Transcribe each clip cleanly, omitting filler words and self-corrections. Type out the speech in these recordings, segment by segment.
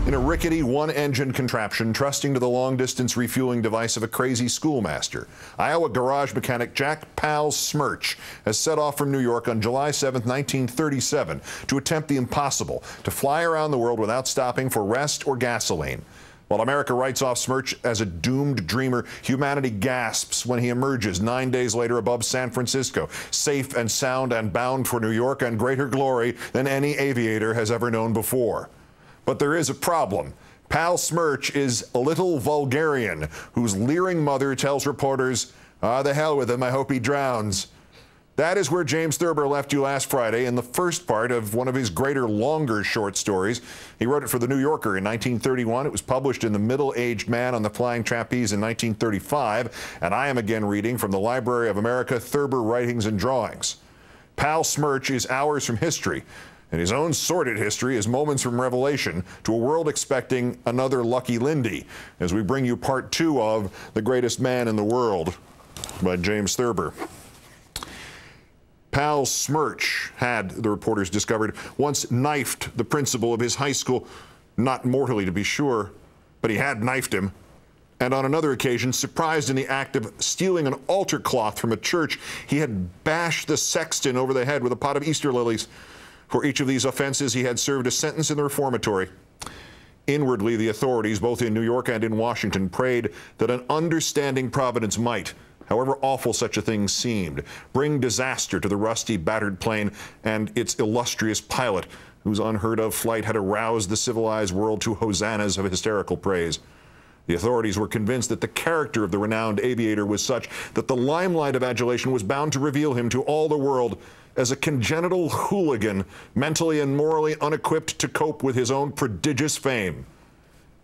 in a rickety one-engine contraption trusting to the long-distance refueling device of a crazy schoolmaster. Iowa garage mechanic Jack Pal Smirch has set off from New York on July 7, 1937, to attempt the impossible, to fly around the world without stopping for rest or gasoline. While America writes off Smirch as a doomed dreamer, humanity gasps when he emerges 9 days later above San Francisco, safe and sound and bound for New York and greater glory than any aviator has ever known before. But there is a problem. Pal Smirch is a little vulgarian whose leering mother tells reporters, the hell with him, I hope he drowns." That is where James Thurber left you last Friday in the first part of one of his greater, longer short stories. He wrote it for The New Yorker in 1931. It was published in The Middle-Aged Man on the Flying Trapeze in 1935. And I am again reading from the Library of America, Thurber Writings and Drawings. Pal Smirch is hours from history, and his own sordid history is moments from revelation to a world expecting another Lucky Lindy, as we bring you part 2 of The Greatest Man in the World by James Thurber. Pal Smirch had, the reporters discovered, once knifed the principal of his high school, not mortally to be sure, but he had knifed him. And on another occasion, surprised in the act of stealing an altar cloth from a church, he had bashed the sexton over the head with a pot of Easter lilies. For each of these offenses, he had served a sentence in the reformatory. Inwardly, the authorities, both in New York and in Washington, prayed that an understanding providence might, however awful such a thing seemed, bring disaster to the rusty, battered plane and its illustrious pilot, whose unheard-of flight had aroused the civilized world to hosannas of hysterical praise. The authorities were convinced that the character of the renowned aviator was such that the limelight of adulation was bound to reveal him to all the world as a congenital hooligan, mentally and morally unequipped to cope with his own prodigious fame.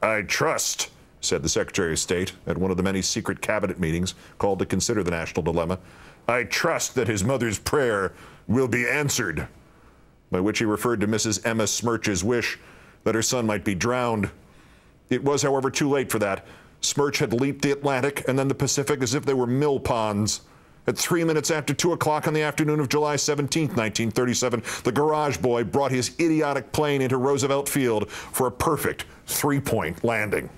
"I trust," said the Secretary of State at one of the many secret cabinet meetings called to consider the national dilemma, "I trust that his mother's prayer will be answered," by which he referred to Mrs. Emma Smirch's wish that her son might be drowned. It was, however, too late for that. Smirch had leaped the Atlantic and then the Pacific as if they were mill ponds. At 3 minutes after 2 o'clock on the afternoon of July 17, 1937, the garage boy brought his idiotic plane into Roosevelt Field for a perfect 3-point landing.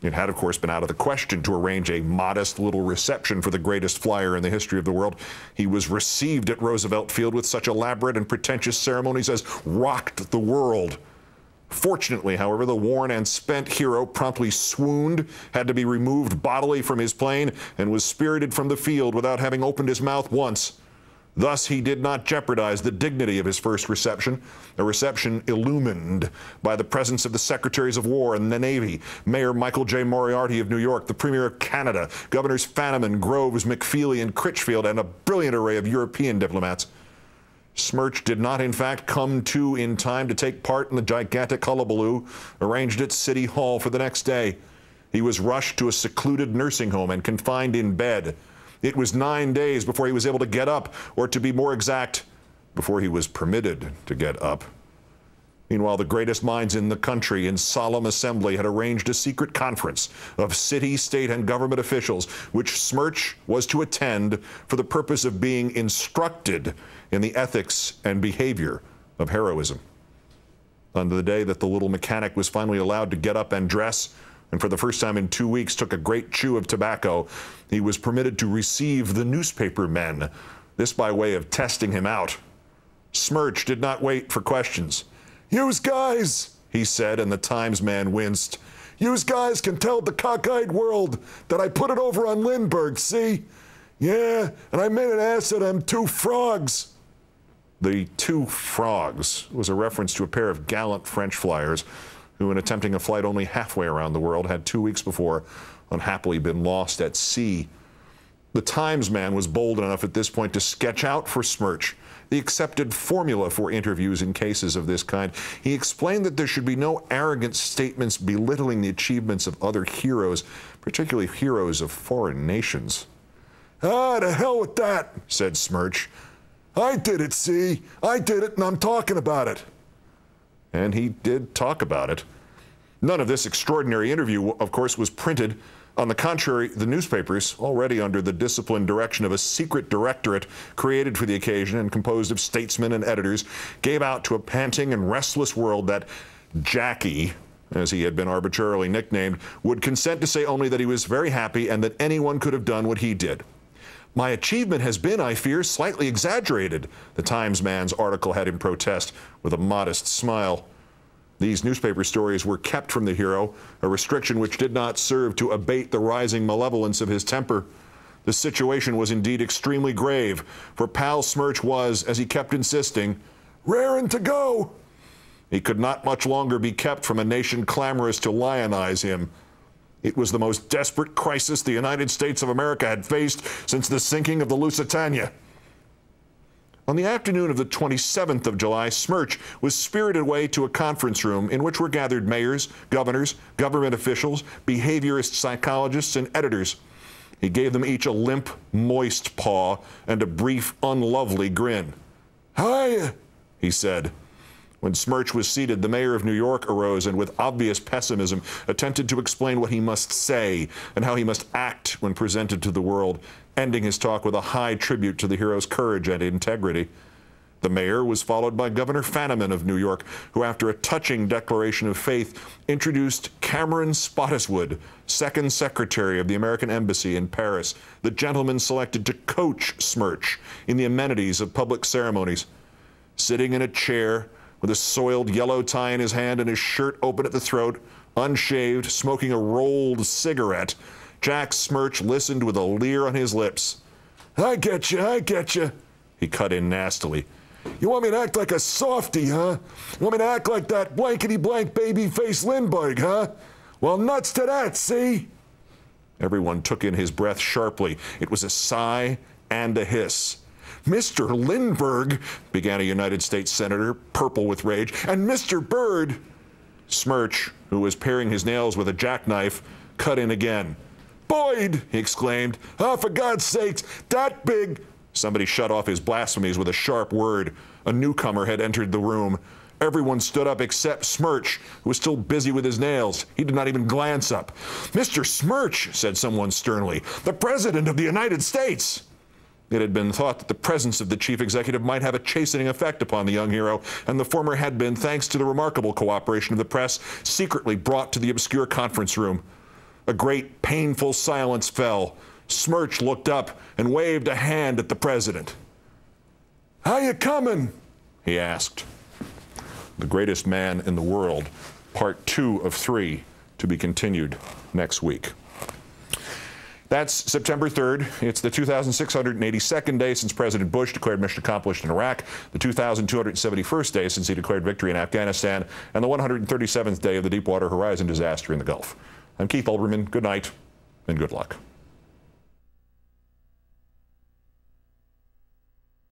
It had, of course, been out of the question to arrange a modest little reception for the greatest flyer in the history of the world. He was received at Roosevelt Field with such elaborate and pretentious ceremonies as rocked the world. Fortunately, however, the worn and spent hero promptly swooned, had to be removed bodily from his plane, and was spirited from the field without having opened his mouth once. Thus, he did not jeopardize the dignity of his first reception, a reception illumined by the presence of the Secretaries of War and the Navy, Mayor Michael J. Moriarty of New York, the Premier of Canada, Governors Fanaman, Groves, McFeely, and Critchfield, and a brilliant array of European diplomats. Smirch did not, in fact, come to in time to take part in the gigantic hullabaloo arranged at City Hall for the next day. He was rushed to a secluded nursing home and confined in bed. It was 9 days before he was able to get up, or to be more exact, before he was permitted to get up. Meanwhile, the greatest minds in the country in solemn assembly had arranged a secret conference of city, state, and government officials, which Smirch was to attend for the purpose of being instructed in the ethics and behavior of heroism. On the day that the little mechanic was finally allowed to get up and dress, and for the first time in 2 weeks took a great chew of tobacco, he was permitted to receive the newspaper men, this by way of testing him out. Smirch did not wait for questions. "Yous guys," he said, and the Times man winced. "Yous guys can tell the cockeyed world that I put it over on Lindbergh, see? Yeah, and I made an ass of them 2 frogs." The 2 frogs was a reference to a pair of gallant French flyers who, in attempting a flight only halfway around the world, had 2 weeks before unhappily been lost at sea. The Times man was bold enough at this point to sketch out for Smirch the accepted formula for interviews in cases of this kind. He explained that there should be no arrogant statements belittling the achievements of other heroes, particularly heroes of foreign nations. "Ah, to hell with that," said Smirch. "I did it, see? I did it, and I'm talking about it." And he did talk about it. None of this extraordinary interview, of course, was printed. On the contrary, the newspapers, already under the disciplined direction of a secret directorate created for the occasion and composed of statesmen and editors, gave out to a panting and restless world that Jackie, as he had been arbitrarily nicknamed, would consent to say only that he was very happy and that anyone could have done what he did. My achievement has been, I fear, slightly exaggerated, the Times man's article had him protest with a modest smile. These newspaper stories were kept from the hero, a restriction which did not serve to abate the rising malevolence of his temper. The situation was indeed extremely grave, for Pal Smirch was, as he kept insisting, rarin' to go. He could not much longer be kept from a nation clamorous to lionize him. It was the most desperate crisis the United States of America had faced since the sinking of the Lusitania. On the afternoon of the 27th of July, Smirch was spirited away to a conference room in which were gathered mayors, governors, government officials, behaviorist psychologists, and editors. He gave them each a limp, moist paw and a brief, unlovely grin. "Hiya," he said. When Smirch was seated, the mayor of New York arose and with obvious pessimism attempted to explain what he must say and how he must act when presented to the world, ending his talk with a high tribute to the hero's courage and integrity. The mayor was followed by Governor Fanaman of New York, who, after a touching declaration of faith, introduced Cameron Spottiswoode, second secretary of the American Embassy in Paris, the gentleman selected to coach Smirch in the amenities of public ceremonies. Sitting in a chair, with a soiled yellow tie in his hand and his shirt open at the throat, unshaved, smoking a rolled cigarette, Jack Smirch listened with a leer on his lips. I get you, he cut in nastily. You want me to act like a softy, huh? You want me to act like that blankety-blank baby-faced Lindbergh, huh? Well, nuts to that, see? Everyone took in his breath sharply. It was a sigh and a hiss. Mr. Lindbergh, began a United States senator, purple with rage, and Mr. Byrd. Smirch, who was paring his nails with a jackknife, cut in again. Boyd, he exclaimed. Oh, for God's sakes, that big... Somebody shut off his blasphemies with a sharp word. A newcomer had entered the room. Everyone stood up except Smirch, who was still busy with his nails. He did not even glance up. Mr. Smirch, said someone sternly, the President of the United States. It had been thought that the presence of the chief executive might have a chastening effect upon the young hero, and the former had been, thanks to the remarkable cooperation of the press, secretly brought to the obscure conference room. A great, painful silence fell. Smirch looked up and waved a hand at the president. How you coming? He asked. The Greatest Man in the World, Part 2 of 3, to be continued next week. That's September 3rd. It's the 2,682nd day since President Bush declared mission accomplished in Iraq, the 2,271st day since he declared victory in Afghanistan, and the 137th day of the Deepwater Horizon disaster in the Gulf. I'm Keith Olbermann. Good night and good luck.